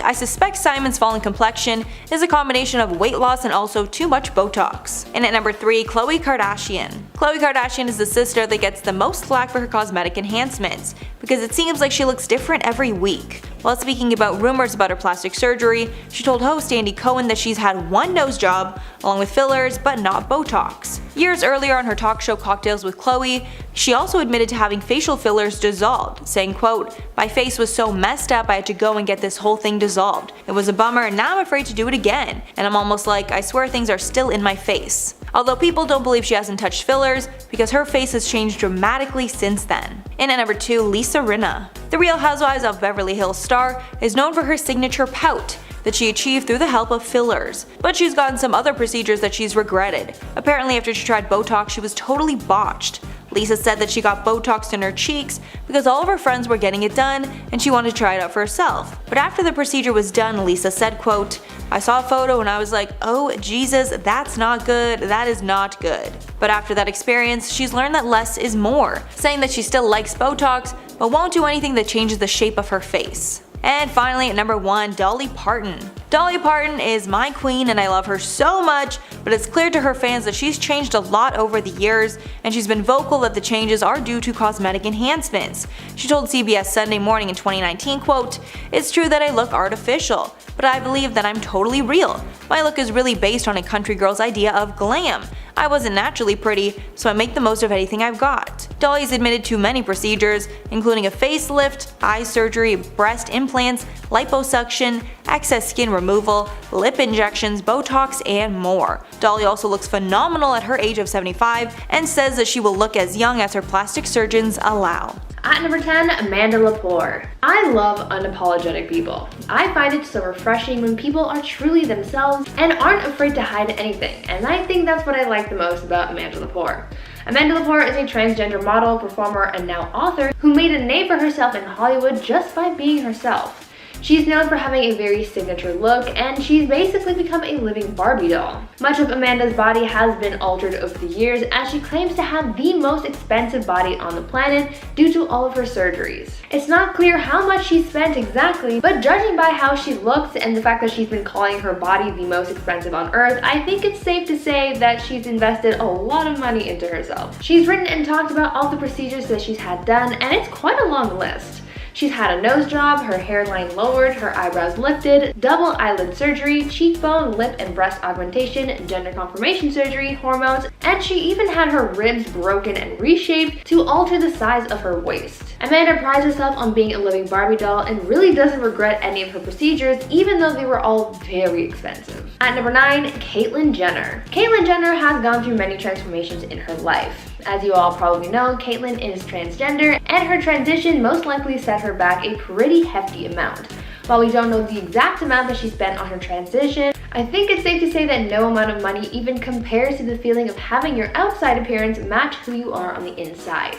I suspect Simon's fallen complexion is a combination of weight loss and also too much Botox. And at number 3, Khloe Kardashian. Khloe Kardashian is the sister that gets the most flack for her cosmetic enhancements, because it seems like she looks different every week. While speaking about rumors about her plastic surgery, she told host Andy Cohen that she's had 1 nose job, along with fillers, but not Botox. Years earlier on her talk show Cocktails with Khloe, she also admitted to having facial fillers dissolved, saying quote, my face was so messed up I had to go and get this whole thing dissolved. It was a bummer and now I'm afraid to do it again, and I'm almost like, I swear things are still in my face. Although people don't believe she hasn't touched fillers because her face has changed dramatically since then. And at number 2, Lisa Rinna. The Real Housewives of Beverly Hills star is known for her signature pout that she achieved through the help of fillers, but she's gotten some other procedures that she's regretted. Apparently after she tried Botox she was totally botched. Lisa said that she got Botox in her cheeks because all of her friends were getting it done and she wanted to try it out for herself. But after the procedure was done, Lisa said quote, I saw a photo and I was like, oh Jesus, that's not good, that is not good. But after that experience, she's learned that less is more, saying that she still likes Botox but won't do anything that changes the shape of her face. And finally at number 1, Dolly Parton. Dolly Parton is my queen and I love her so much, but it's clear to her fans that she's changed a lot over the years, and she's been vocal that the changes are due to cosmetic enhancements. She told CBS Sunday Morning in 2019, quote, it's true that I look artificial, but I believe that I'm totally real. My look is really based on a country girl's idea of glam. I wasn't naturally pretty, so I make the most of anything I've got. Dolly's admitted to many procedures, including a facelift, eye surgery, breast implants, liposuction, excess skin removal, lip injections, Botox, and more. Dolly also looks phenomenal at her age of 75 and says that she will look as young as her plastic surgeons allow. At number 10, Amanda Lepore. I love unapologetic people. I find it so refreshing when people are truly themselves and aren't afraid to hide anything, and I think that's what I like the most about Amanda Lepore. Amanda Lepore is a transgender model, performer, and now author who made a name for herself in Hollywood just by being herself. She's known for having a very signature look, and she's basically become a living Barbie doll. Much of Amanda's body has been altered over the years, as she claims to have the most expensive body on the planet due to all of her surgeries. It's not clear how much she spent exactly, but judging by how she looks and the fact that she's been calling her body the most expensive on earth, I think it's safe to say that she's invested a lot of money into herself. She's written and talked about all the procedures that she's had done, and it's quite a long list. She's had a nose job, her hairline lowered, her eyebrows lifted, double eyelid surgery, cheekbone, lip and breast augmentation, gender confirmation surgery, hormones, and she even had her ribs broken and reshaped to alter the size of her waist. Amanda prides herself on being a living Barbie doll and really doesn't regret any of her procedures, even though they were all very expensive. At number 9, Caitlyn Jenner. Caitlyn Jenner has gone through many transformations in her life. As you all probably know, Caitlyn is transgender, and her transition most likely set her back a pretty hefty amount. While we don't know the exact amount that she spent on her transition, I think it's safe to say that no amount of money even compares to the feeling of having your outside appearance match who you are on the inside.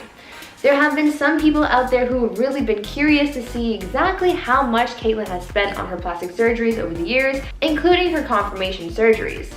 There have been some people out there who have really been curious to see exactly how much Caitlyn has spent on her plastic surgeries over the years, including her confirmation surgeries.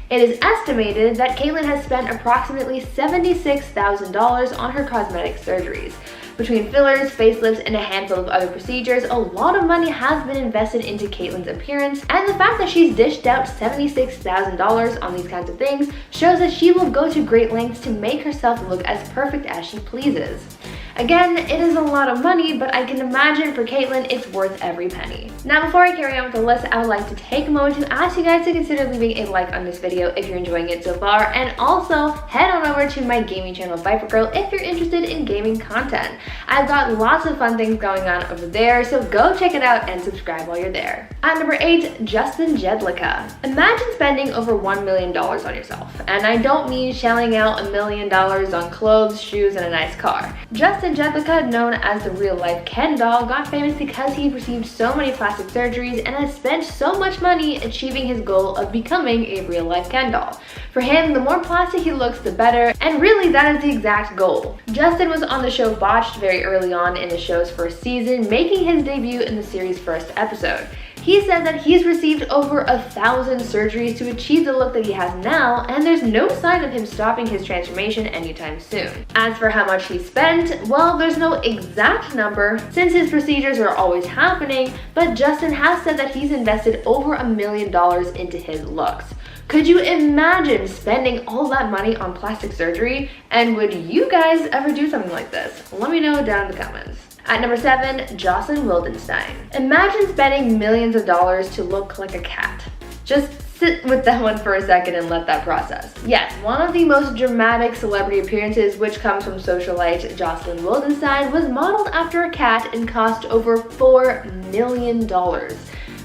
It is estimated that Caitlyn has spent approximately $76,000 on her cosmetic surgeries. Between fillers, facelifts, and a handful of other procedures, a lot of money has been invested into Caitlyn's appearance, and the fact that she's dished out $76,000 on these kinds of things shows that she will go to great lengths to make herself look as perfect as she pleases. Again, it is a lot of money, but I can imagine for Caitlyn it's worth every penny. Now before I carry on with the list, I would like to take a moment to ask you guys to consider leaving a like on this video if you're enjoying it so far, and also head on over to my gaming channel Viper Girl if you're interested in gaming content. I've got lots of fun things going on over there, so go check it out and subscribe while you're there. At number 8, Justin Jedlicka. Imagine spending over $1 million on yourself, and I don't mean shelling out $1 million on clothes, shoes, and a nice car. Justin Jedlicka, known as the real-life Ken doll, got famous because he received so many plastic surgeries and has spent so much money achieving his goal of becoming a real-life Ken doll. For him, the more plastic he looks, the better, and really that is the exact goal. Justin was on the show Botched very early on in the show's first season, making his debut in the series' first episode. He said that he's received over 1,000 surgeries to achieve the look that he has now, and there's no sign of him stopping his transformation anytime soon. As for how much he spent, well, there's no exact number since his procedures are always happening, but Justin has said that he's invested over $1 million into his looks. Could you imagine spending all that money on plastic surgery? And would you guys ever do something like this? Let me know down in the comments. At number 7, Jocelyn Wildenstein. Imagine spending millions of dollars to look like a cat. Just sit with that one for a second and let that process. Yes, one of the most dramatic celebrity appearances, which comes from socialite Jocelyn Wildenstein, was modeled after a cat and cost over $4 million.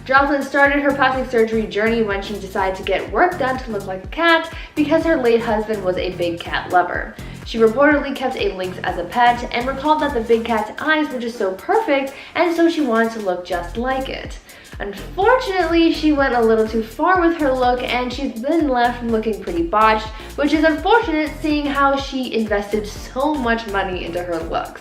Jocelyn started her plastic surgery journey when she decided to get work done to look like a cat because her late husband was a big cat lover. She reportedly kept a lynx as a pet and recalled that the big cat's eyes were just so perfect, and so she wanted to look just like it. Unfortunately, she went a little too far with her look and she's been left looking pretty botched, which is unfortunate seeing how she invested so much money into her looks.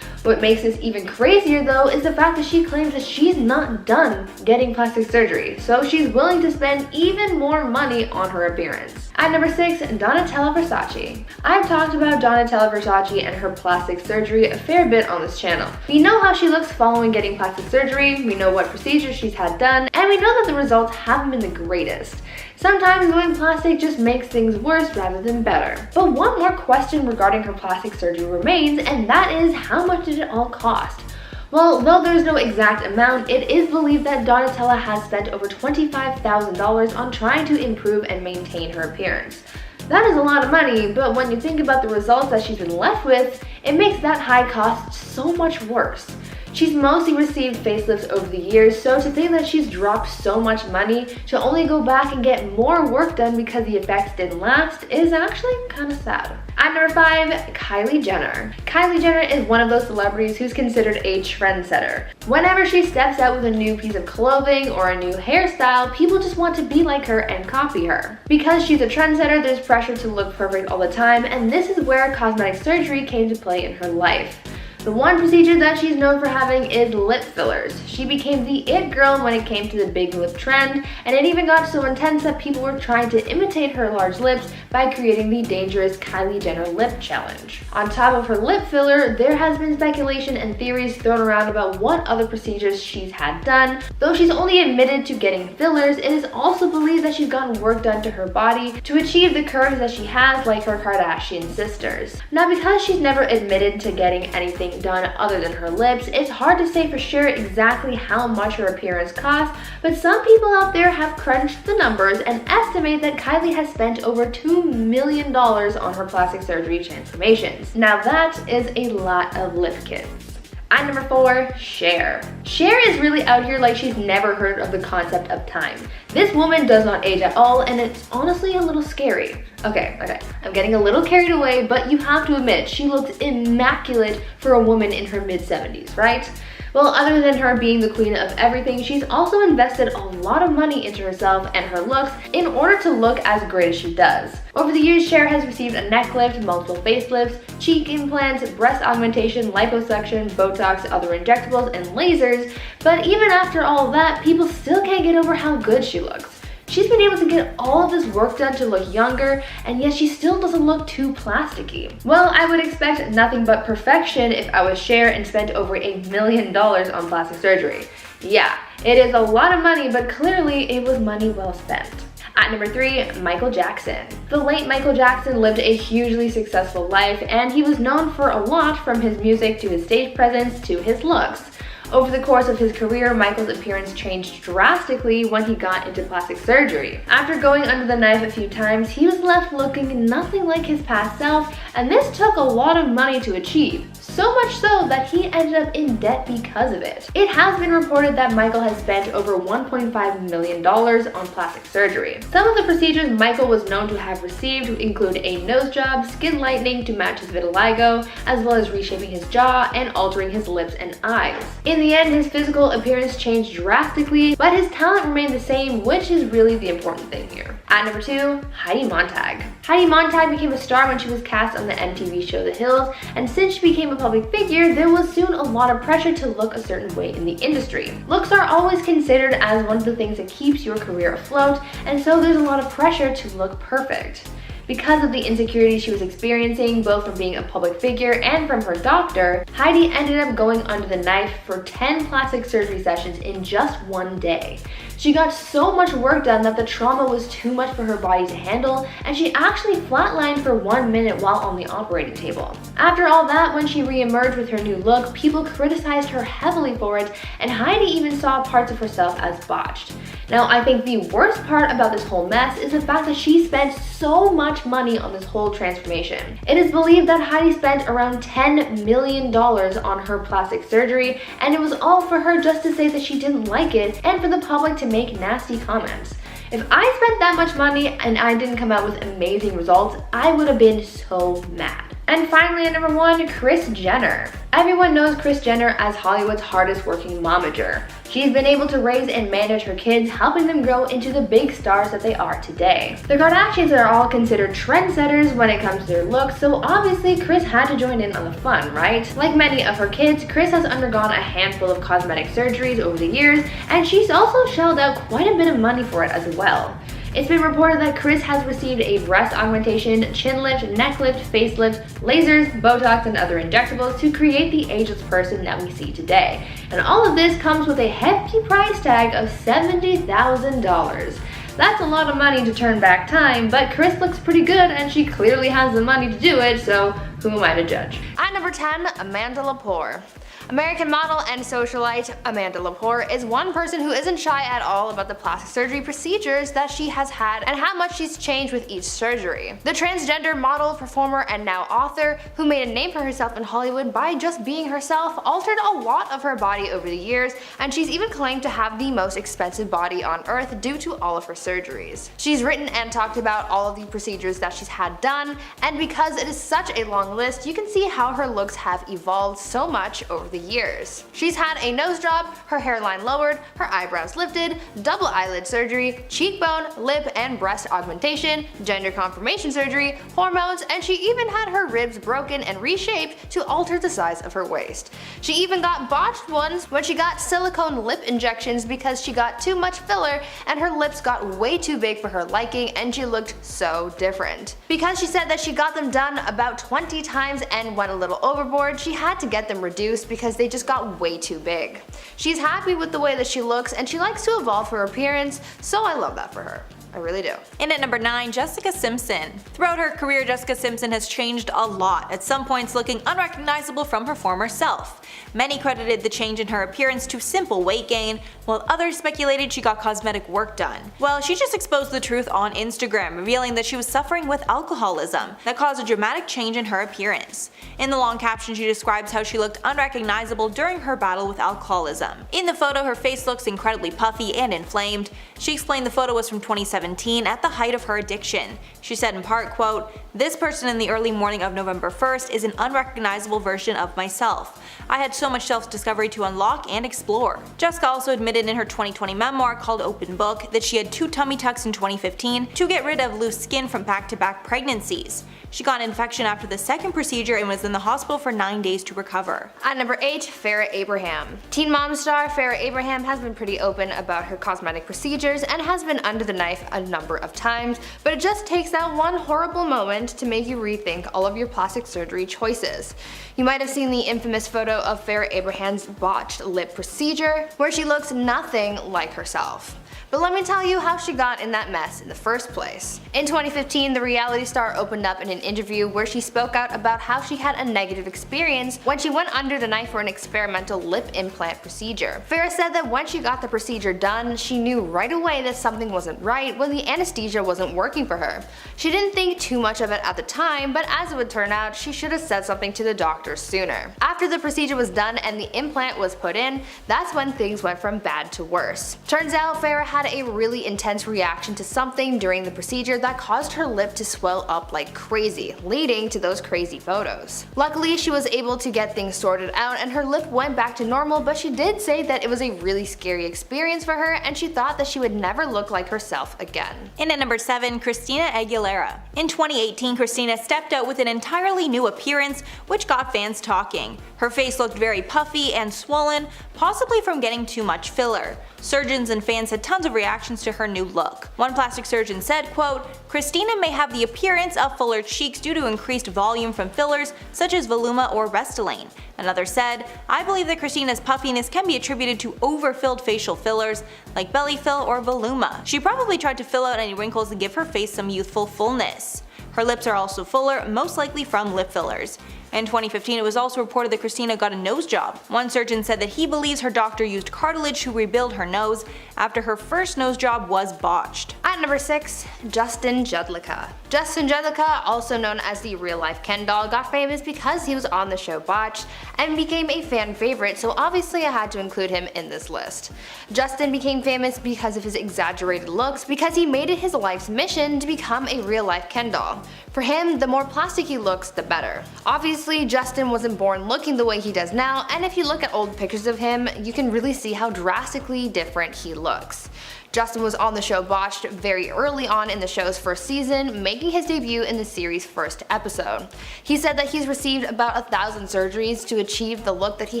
What makes this even crazier though is the fact that she claims that she's not done getting plastic surgery, so she's willing to spend even more money on her appearance. At number 6, Donatella Versace. I've talked about Donatella Versace and her plastic surgery a fair bit on this channel. We know how she looks following getting plastic surgery, we know what procedures she's had done, and we know that the results haven't been the greatest. Sometimes going plastic just makes things worse rather than better. But one more question regarding her plastic surgery remains, and that is, how much did it all cost? Well, though there's no exact amount, it is believed that Donatella has spent over $25,000 on trying to improve and maintain her appearance. That is a lot of money, but when you think about the results that she's been left with, it makes that high cost so much worse. She's mostly received facelifts over the years, so to think that she's dropped so much money to only go back and get more work done because the effects didn't last is actually kind of sad. At number 5, Kylie Jenner. Kylie Jenner is one of those celebrities who's considered a trendsetter. Whenever she steps out with a new piece of clothing or a new hairstyle, people just want to be like her and copy her. Because she's a trendsetter, there's pressure to look perfect all the time, and this is where cosmetic surgery came to play in her life. The one procedure that she's known for having is lip fillers. She became the it girl when it came to the big lip trend, and it even got so intense that people were trying to imitate her large lips by creating the dangerous Kylie Jenner lip challenge. On top of her lip filler, there has been speculation and theories thrown around about what other procedures she's had done. Though she's only admitted to getting fillers, it is also believed that she's gotten work done to her body to achieve the curves that she has, like her Kardashian sisters. Now, because she's never admitted to getting anything done other than her lips, it's hard to say for sure exactly how much her appearance costs, but some people out there have crunched the numbers and estimate that Kylie has spent over $2 million on her plastic surgery transformations. Now that is a lot of lip kits. At number 4, Cher. Cher is really out here like she's never heard of the concept of time. This woman does not age at all, and it's honestly a little scary. Okay, I'm getting a little carried away, but you have to admit, she looks immaculate for a woman in her mid-70s, right? Well, other than her being the queen of everything, she's also invested a lot of money into herself and her looks in order to look as great as she does. Over the years, Cher has received a neck lift, multiple facelifts, cheek implants, breast augmentation, liposuction, Botox, other injectables, and lasers, but even after all that, people still can't get over how good she looks. She's been able to get all of this work done to look younger, and yet she still doesn't look too plasticky. Well, I would expect nothing but perfection if I was Cher and spent over $1 million on plastic surgery. Yeah, it is a lot of money, but clearly it was money well spent. At number 3, Michael Jackson. The late Michael Jackson lived a hugely successful life, and he was known for a lot, from his music to his stage presence to his looks. Over the course of his career, Michael's appearance changed drastically when he got into plastic surgery. After going under the knife a few times, he was left looking nothing like his past self, and this took a lot of money to achieve. So much so that he ended up in debt because of it. It has been reported that Michael has spent over $1.5 million on plastic surgery. Some of the procedures Michael was known to have received include a nose job, skin lightening to match his vitiligo, as well as reshaping his jaw and altering his lips and eyes. In the end, his physical appearance changed drastically, but his talent remained the same, which is really the important thing here. At number 2, Heidi Montag. Heidi Montag became a star when she was cast on the MTV show The Hills, and since she became a public figure, there was soon a lot of pressure to look a certain way in the industry. Looks are always considered as one of the things that keeps your career afloat, and so there's a lot of pressure to look perfect. Because of the insecurity she was experiencing, both from being a public figure and from her doctor, Heidi ended up going under the knife for 10 plastic surgery sessions in just one day. She got so much work done that the trauma was too much for her body to handle, and she actually flatlined for 1 minute while on the operating table. After all that, when she re-emerged with her new look, people criticized her heavily for it, and Heidi even saw parts of herself as botched. Now, I think the worst part about this whole mess is the fact that she spent so much money on this whole transformation. It is believed that Heidi spent around $10 million on her plastic surgery, and it was all for her just to say that she didn't like it and for the public to make nasty comments. If I spent that much money and I didn't come out with amazing results, I would have been so mad. And finally, at number 1, Kris Jenner. Everyone knows Kris Jenner as Hollywood's hardest working momager. She's been able to raise and manage her kids, helping them grow into the big stars that they are today. The Kardashians are all considered trendsetters when it comes to their looks, so obviously Kris had to join in on the fun, right? Like many of her kids, Kris has undergone a handful of cosmetic surgeries over the years, and she's also shelled out quite a bit of money for it as well. It's been reported that Kris has received a breast augmentation, chin lift, neck lift, facelift, lasers, Botox, and other injectables to create the ageless person that we see today. And all of this comes with a hefty price tag of $70,000. That's a lot of money to turn back time, but Kris looks pretty good and she clearly has the money to do it, so who am I to judge? At number 10, Amanda Lepore. American model and socialite Amanda Lepore is one person who isn't shy at all about the plastic surgery procedures that she has had and how much she's changed with each surgery. The transgender model, performer, and now author, who made a name for herself in Hollywood by just being herself, altered a lot of her body over the years, and she's even claimed to have the most expensive body on earth due to all of her surgeries. She's written and talked about all of the procedures that she's had done, and because it is such a long list, you can see how her looks have evolved so much over the years. She's had a nose job, her hairline lowered, her eyebrows lifted, double eyelid surgery, cheekbone, lip, and breast augmentation, gender confirmation surgery, hormones, and she even had her ribs broken and reshaped to alter the size of her waist. She even got botched ones when she got silicone lip injections because she got too much filler and her lips got way too big for her liking and she looked so different. Because she said that she got them done about 20 times and went a little overboard, she had to get them reduced because they just got way too big. She's happy with the way that she looks and she likes to evolve her appearance, so I love that for her. I really do. And at number 9, Jessica Simpson. Throughout her career, Jessica Simpson has changed a lot, at some points looking unrecognizable from her former self. Many credited the change in her appearance to simple weight gain, while others speculated she got cosmetic work done. Well, she just exposed the truth on Instagram, revealing that she was suffering with alcoholism that caused a dramatic change in her appearance. In the long caption, she describes how she looked unrecognizable during her battle with alcoholism. In the photo, her face looks incredibly puffy and inflamed. She explained the photo was from 2017 at the height of her addiction. She said in part, quote, "This person in the early morning of November 1st is an unrecognizable version of myself. I had so much self-discovery to unlock and explore." Jessica also admitted in her 2020 memoir called Open Book that she had 2 tummy tucks in 2015 to get rid of loose skin from back-to-back pregnancies. She got an infection after the second procedure and was in the hospital for 9 days to recover. At number 8, Farrah Abraham. Teen Mom star Farrah Abraham has been pretty open about her cosmetic procedures and has been under the knife a number of times, but it just takes that one horrible moment to make you rethink all of your plastic surgery choices. You might have seen the infamous photo of Farrah Abraham's botched lip procedure, where she looks nothing like herself. But let me tell you how she got in that mess in the first place. In 2015, the reality star opened up in an interview where she spoke out about how she had a negative experience when she went under the knife for an experimental lip implant procedure. Farrah said that when she got the procedure done, she knew right away that something wasn't right when the anesthesia wasn't working for her. She didn't think too much of it at the time, but as it would turn out, she should have said something to the doctor sooner. After the procedure was done and the implant was put in, that's when things went from bad to worse. Turns out Farrah had a really intense reaction to something during the procedure that caused her lip to swell up like crazy, leading to those crazy photos. Luckily, she was able to get things sorted out and her lip went back to normal, but she did say that it was a really scary experience for her and she thought that she would never look like herself again. In at number 7, Christina Aguilera. In 2018, Christina stepped out with an entirely new appearance, which got fans talking. Her face looked very puffy and swollen, possibly from getting too much filler. Surgeons and fans had tons of reactions to her new look. One plastic surgeon said, quote, "Christina may have the appearance of fuller cheeks due to increased volume from fillers such as Voluma or Restylane." Another said, "I believe that Christina's puffiness can be attributed to overfilled facial fillers like belly fill or Voluma. She probably tried to fill out any wrinkles and give her face some youthful fullness." Her lips are also fuller, most likely from lip fillers. In 2015, it was also reported that Christina got a nose job. One surgeon said that he believes her doctor used cartilage to rebuild her nose after her first nose job was botched. At number 6, Justin Jedlicka. Justin Jedlicka, also known as the real-life Ken doll, got famous because he was on the show Botched and became a fan favorite, so obviously I had to include him in this list. Justin became famous because of his exaggerated looks because he made it his life's mission to become a real-life Ken doll. For him, the more plastic he looks, the better. Obviously, Justin wasn't born looking the way he does now, and if you look at old pictures of him, you can really see how drastically different he looks. Justin was on the show Botched very early on in the show's first season, making his debut in the series' first episode. He said that he's received about 1,000 surgeries to achieve the look that he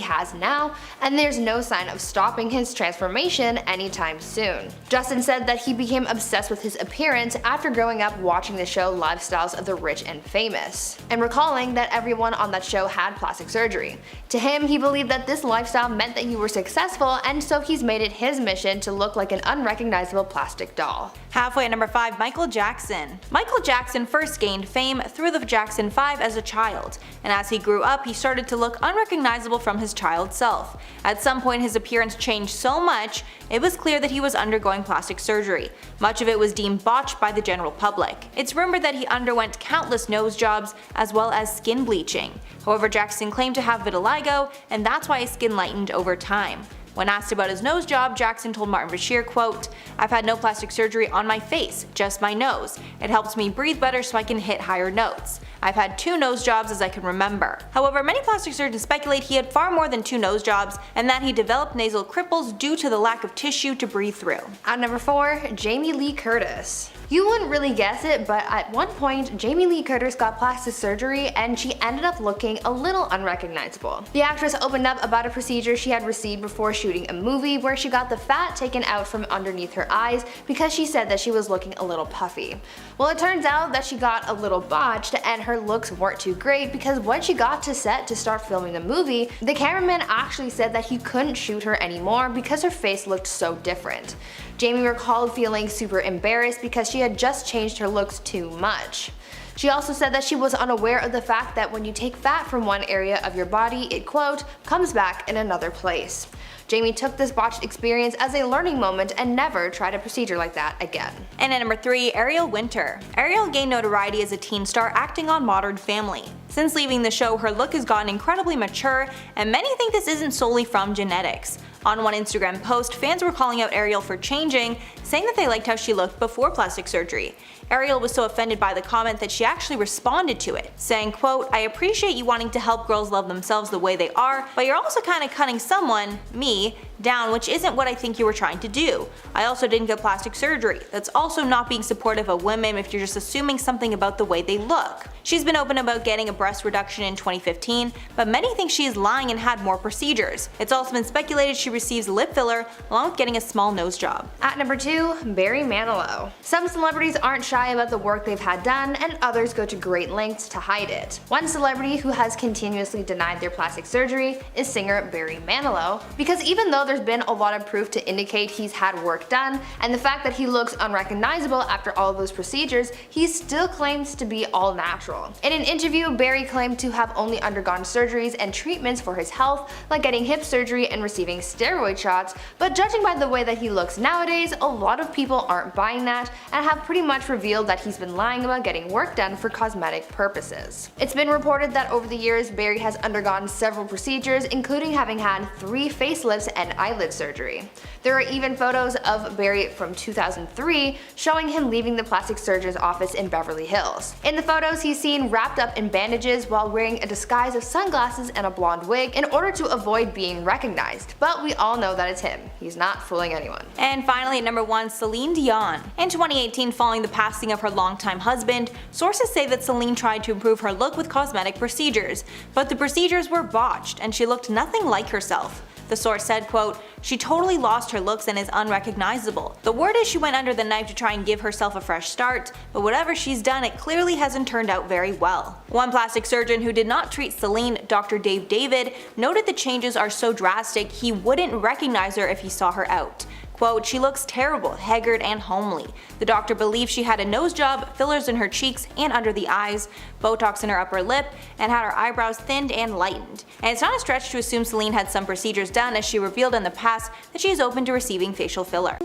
has now, and there's no sign of stopping his transformation anytime soon. Justin said that he became obsessed with his appearance after growing up watching the show Lifestyles of the Rich and Famous, and recalling that everyone on that show had plastic surgery. To him, he believed that this lifestyle meant that you were successful, and so he's made it his mission to look like an unrecognizable plastic doll. Halfway at number 5, Michael Jackson. Michael Jackson first gained fame through the Jackson 5 as a child, and as he grew up he started to look unrecognizable from his child self. At some point his appearance changed so much, it was clear that he was undergoing plastic surgery. Much of it was deemed botched by the general public. It's rumored that he underwent countless nose jobs as well as skin bleaching. However, Jackson claimed to have vitiligo, and that's why his skin lightened over time. When asked about his nose job, Jackson told Martin Bashir, quote, "I've had no plastic surgery on my face, just my nose. It helps me breathe better so I can hit higher notes. I've had 2 nose jobs as I can remember." However, many plastic surgeons speculate he had far more than 2 nose jobs and that he developed nasal cripples due to the lack of tissue to breathe through. At number 4, Jamie Lee Curtis. You wouldn't really guess it, but at one point, Jamie Lee Curtis got plastic surgery and she ended up looking a little unrecognizable. The actress opened up about a procedure she had received before shooting a movie where she got the fat taken out from underneath her eyes because she said that she was looking a little puffy. Well, it turns out that she got a little botched and her looks weren't too great because when she got to set to start filming the movie, the cameraman actually said that he couldn't shoot her anymore because her face looked so different. Jamie recalled feeling super embarrassed because she had just changed her looks too much. She also said that she was unaware of the fact that when you take fat from one area of your body, it, quote, comes back in another place. Jamie took this botched experience as a learning moment and never tried a procedure like that again. And at number 3, Ariel Winter. Ariel gained notoriety as a teen star acting on Modern Family. Since leaving the show, her look has gotten incredibly mature, and many think this isn't solely from genetics. On one Instagram post, fans were calling out Ariel for changing, saying that they liked how she looked before plastic surgery. Ariel was so offended by the comment that she actually responded to it, saying, quote, "I appreciate you wanting to help girls love themselves the way they are, but you're also kinda cutting someone, me, Down, which isn't what I think you were trying to do. I also didn't get plastic surgery. That's also not being supportive of women if you're just assuming something about the way they look. She's been open about getting a breast reduction in 2015, but many think she is lying and had more procedures. It's also been speculated she receives lip filler along with getting a small nose job. At number 2, Barry Manilow. Some celebrities aren't shy about the work they've had done, and others go to great lengths to hide it. One celebrity who has continuously denied their plastic surgery is singer Barry Manilow, because even though there's been a lot of proof to indicate he's had work done, and the fact that he looks unrecognizable after all of those procedures, he still claims to be all natural. In an interview, Barry claimed to have only undergone surgeries and treatments for his health, like getting hip surgery and receiving steroid shots, but judging by the way that he looks nowadays, a lot of people aren't buying that and have pretty much revealed that he's been lying about getting work done for cosmetic purposes. It's been reported that over the years, Barry has undergone several procedures, including having had 3 facelifts and eyelid surgery. There are even photos of Barry from 2003 showing him leaving the plastic surgeon's office in Beverly Hills. In the photos, he's seen wrapped up in bandages while wearing a disguise of sunglasses and a blonde wig in order to avoid being recognized. But we all know that it's him. He's not fooling anyone. And finally at number 1, Celine Dion. In 2018, following the passing of her longtime husband, sources say that Celine tried to improve her look with cosmetic procedures, but the procedures were botched and she looked nothing like herself. The source said, quote, "She totally lost her looks and is unrecognizable. The word is she went under the knife to try and give herself a fresh start, but whatever she's done, it clearly hasn't turned out very well." One plastic surgeon who did not treat Celine, Dr. Dave David, noted the changes are so drastic he wouldn't recognize her if he saw her out. Quote, "She looks terrible, haggard, and homely. The doctor believes she had a nose job, fillers in her cheeks and under the eyes, Botox in her upper lip, and had her eyebrows thinned and lightened." And it's not a stretch to assume Celine had some procedures done, as she revealed in the past that she is open to receiving facial filler.